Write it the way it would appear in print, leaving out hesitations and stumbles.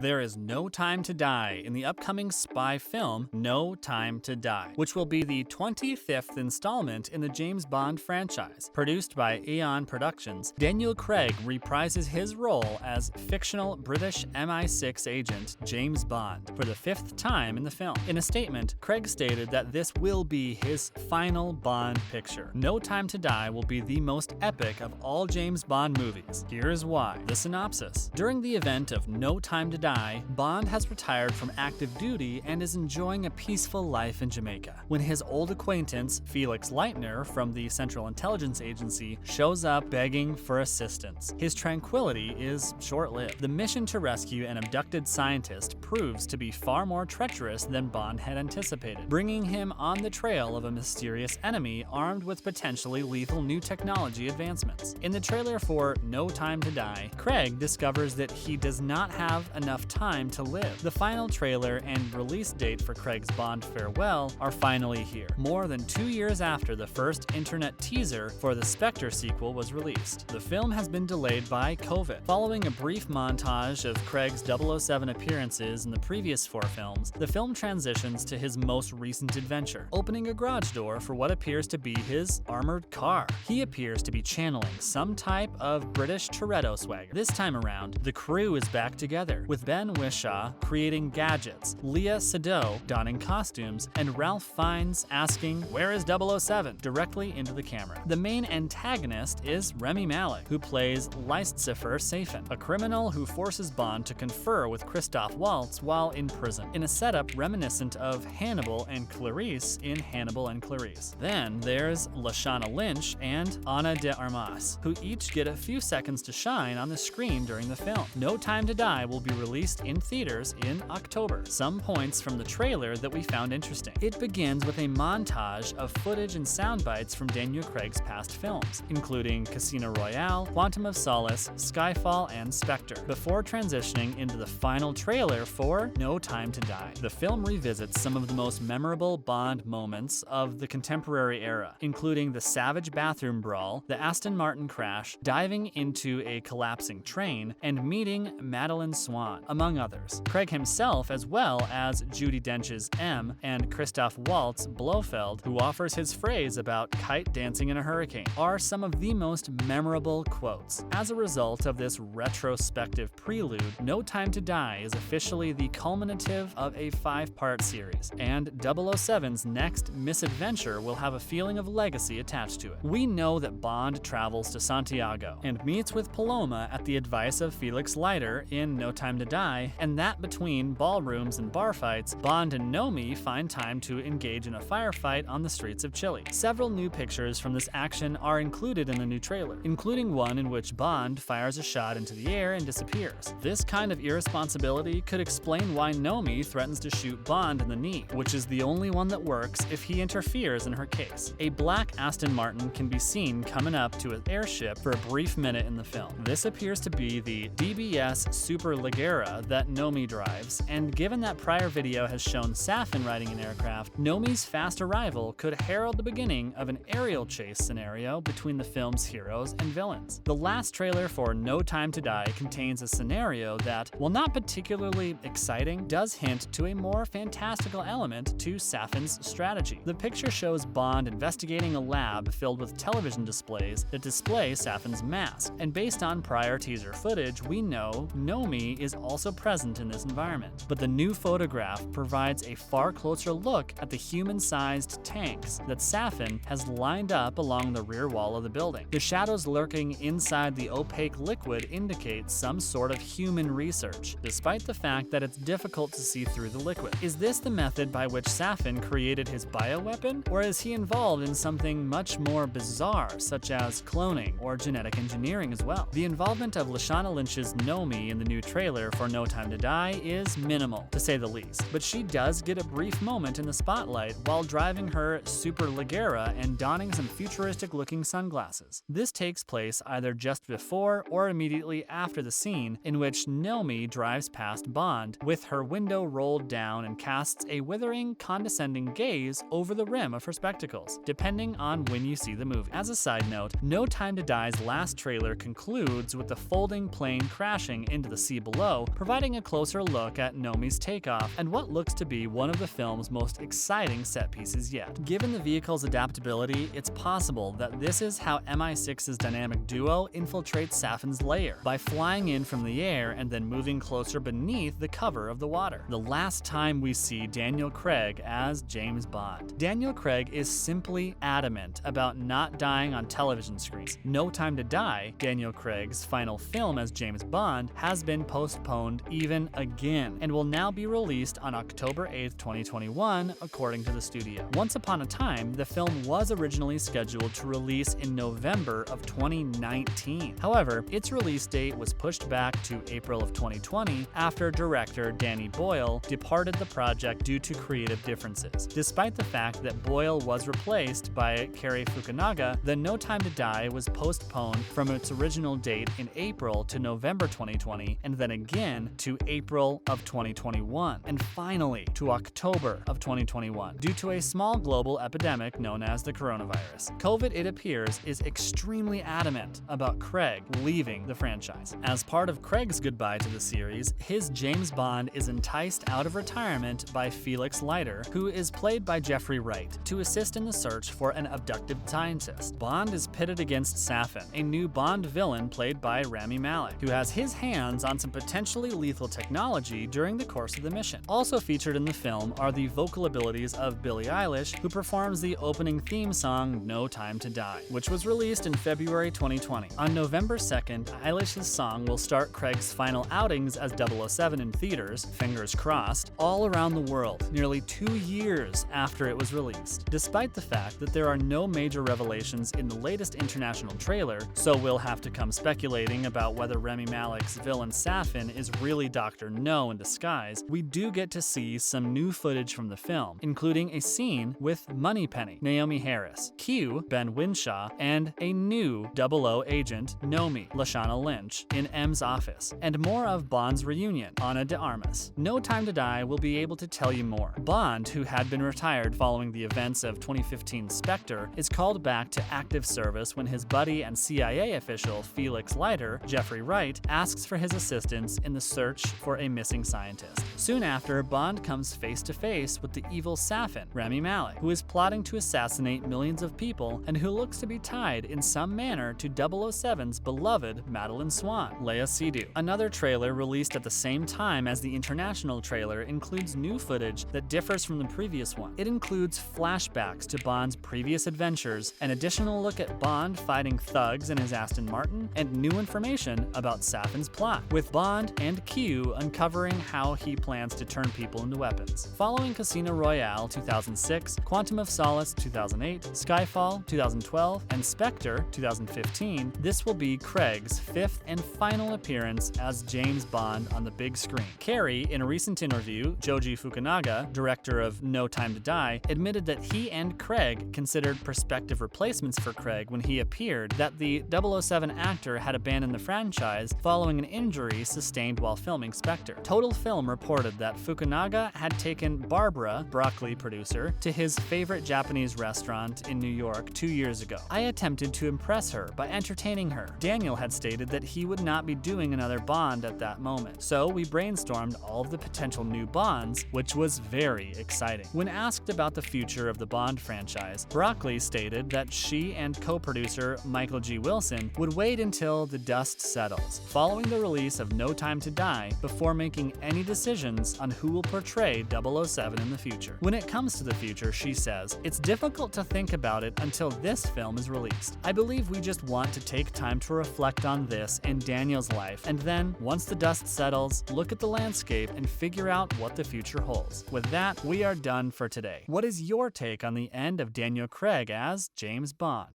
There is no time to die in the upcoming spy film No Time to Die, which will be the 25th installment in the James Bond franchise. Produced by Eon Productions, Daniel Craig reprises his role as fictional British MI6 agent James Bond for the 5th time in the film. In a statement, Craig stated that this will be his final Bond picture. No Time to Die will be the most epic of all James Bond movies. Here's why. The synopsis. During the event of No Time to Die, Bond has retired from active duty and is enjoying a peaceful life in Jamaica, when his old acquaintance, Felix Leiter from the Central Intelligence Agency, shows up begging for assistance. His tranquility is short-lived. The mission to rescue an abducted scientist proves to be far more treacherous than Bond had anticipated, bringing him on the trail of a mysterious enemy armed with potentially lethal new technology advancements. In the trailer for No Time to Die, Craig discovers that he does not have enough time to live. The final trailer and release date for Craig's Bond farewell are finally here, more than 2 years after the first internet teaser for the Spectre sequel was released. The film has been delayed by COVID. Following a brief montage of Craig's 007 appearances in the previous 4 films, the film transitions to his most recent adventure, opening a garage door for what appears to be his armored car. He appears to be channeling some type of British Toretto swagger. This time around, the crew is back together, with Ben Whishaw creating gadgets, Leah Sado donning costumes, and Ralph Fiennes asking, "Where is 007?" directly into the camera. The main antagonist is Rami Malek, who plays Lyutsifer Safin, a criminal who forces Bond to confer with Christoph Waltz while in prison, in a setup reminiscent of Hannibal and Clarice in Hannibal and Clarice. Then there's Lashana Lynch and Ana de Armas, who each get a few seconds to shine on the screen during the film. No Time to Die will be released in theaters in October. Some points from the trailer that we found interesting. It begins with a montage of footage and sound bites from Daniel Craig's past films, including Casino Royale, Quantum of Solace, Skyfall, and Spectre, before transitioning into the final trailer for No Time to Die. The film revisits some of the most memorable Bond moments of the contemporary era, including the savage bathroom brawl, the Aston Martin crash, diving into a collapsing train, and meeting Madeline Swan, among others. Craig himself, as well as Judi Dench's M and Christoph Waltz Blofeld, who offers his phrase about kite dancing in a hurricane, are some of the most memorable quotes. As a result of this retrospective prelude, No Time to Die is officially the culminative of a 5-part series, and 007's next misadventure will have a feeling of legacy attached to it. We know that Bond travels to Santiago and meets with Paloma at the advice of Felix Leiter in No Time to Die, and that between ballrooms and bar fights, Bond and Nomi find time to engage in a firefight on the streets of Chile. Several new pictures from this action are included in the new trailer, including one in which Bond fires a shot into the air and disappears. This kind of irresponsibility could explain why Nomi threatens to shoot Bond in the knee, which is the only one that works if he interferes in her case. A black Aston Martin can be seen coming up to an airship for a brief minute in the film. This appears to be the DBS Superleggera that Nomi drives, and given that prior video has shown Safin riding an aircraft, Nomi's fast arrival could herald the beginning of an aerial chase scenario between the film's heroes and villains. The last trailer for No Time to Die contains a scenario that, while not particularly exciting, does hint to a more fantastical element to Safin's strategy. The picture shows Bond investigating a lab filled with television displays that display Safin's mask, and based on prior teaser footage, we know Nomi is also present in this environment. But the new photograph provides a far closer look at the human-sized tanks that Safin has lined up along the rear wall of the building. The shadows lurking inside the opaque liquid indicate some sort of human research, despite the fact that it's difficult to see through the liquid. Is this the method by which Safin created his bioweapon, or is he involved in something much more bizarre, such as cloning or genetic engineering as well? The involvement of Lashana Lynch's Nomi in the new trailer for No Time to Die is minimal, to say the least, but she does get a brief moment in the spotlight while driving her Superleggera and donning some futuristic-looking sunglasses. This takes place either just before or immediately after the scene in which Nomi drives past Bond with her window rolled down and casts a withering, condescending gaze over the rim of her spectacles, depending on when you see the movie. As a side note, No Time to Die's last trailer concludes with the folding plane crashing into the sea below, providing a closer look at Nomi's takeoff and what looks to be one of the film's most exciting set pieces yet. Given the vehicle's adaptability, it's possible that this is how MI6's dynamic duo infiltrates Safin's lair, by flying in from the air and then moving closer beneath the cover of the water. The last time we see Daniel Craig as James Bond. Daniel Craig is simply adamant about not dying on television screens. No Time to Die, Daniel Craig's final film as James Bond, has been postponed even again and will now be released on October 8th, 2021, according to the studio. Once upon a time, the film was originally scheduled to release in November of 2019. However, its release date was pushed back to April of 2020 after director Danny Boyle departed the project due to creative differences. Despite the fact that Boyle was replaced by Cary Fukunaga, the No Time to Die was postponed from its original date in April to November 2020, and then again to April of 2021, and finally to October of 2021, due to a small global epidemic known as the coronavirus. COVID, it appears, is extremely adamant about Craig leaving the franchise. As part of Craig's goodbye to the series, his James Bond is enticed out of retirement by Felix Leiter, who is played by Jeffrey Wright, to assist in the search for an abducted scientist. Bond is pitted against Safin, a new Bond villain played by Rami Malek, who has his hands on some potentially lethal technology during the course of the mission. Also featured in the film are the vocal abilities of Billie Eilish, who performs the opening theme song No Time to Die, which was released in February 2020. On November 2nd, Eilish's song will start Craig's final outings as 007 in theaters, fingers crossed, all around the world, nearly 2 years after it was released. Despite the fact that there are no major revelations in the latest international trailer, so we'll have to come speculating about whether Rami Malek's villain Safin is really Dr. No in disguise, we do get to see some new footage from the film, including a scene with Moneypenny, Naomi Harris, Q, Ben Winshaw, and a new 00 agent, Nomi, Lashana Lynch, in M's office, and more of Bond's reunion, Ana de Armas. No Time to Die will be able to tell you more. Bond, who had been retired following the events of 2015 Spectre, is called back to active service when his buddy and CIA official Felix Leiter, Jeffrey Wright, asks for his assistance in the search for a missing scientist. Soon after, Bond comes face to face with the evil Safin, Rami Malek, who is plotting to assassinate millions of people and who looks to be tied in some manner to 007's beloved Madeline Swan, Leia Seydoux. Another trailer released at the same time as the international trailer includes new footage that differs from the previous one. It includes flashbacks to Bond's previous adventures, an additional look at Bond fighting thugs in his Aston Martin, and new information about Safin's plot, with Bond and Q uncovering how he plans to turn people into weapons. Following Casino Royale 2006, Quantum of Solace 2008, Skyfall 2012, and Spectre 2015, this will be Craig's fifth and final appearance as James Bond on the big screen. Cary, in a recent interview, Joji Fukunaga, director of No Time to Die, admitted that he and Craig considered prospective replacements for Craig when he appeared, that the 007 actor had abandoned the franchise following an injury sustained while filming Spectre. Total Film reported that Fukunaga had taken Barbara, Broccoli producer, to his favorite Japanese restaurant in New York 2 years ago. I attempted to impress her by entertaining her. Daniel had stated that he would not be doing another Bond at that moment, so we brainstormed all of the potential new Bonds, which was very exciting. When asked about the future of the Bond franchise, Broccoli stated that she and co-producer Michael G. Wilson would wait until the dust settles, following the release of No Time to Die, before making any decisions on who will portray 007 in the future. When it comes to the future, she says, it's difficult to think about it until this film is released. I believe we just want to take time to reflect on this and Daniel's life, and then, once the dust settles, look at the landscape and figure out what the future holds. With that, we are done for today. What is your take on the end of Daniel Craig as James Bond?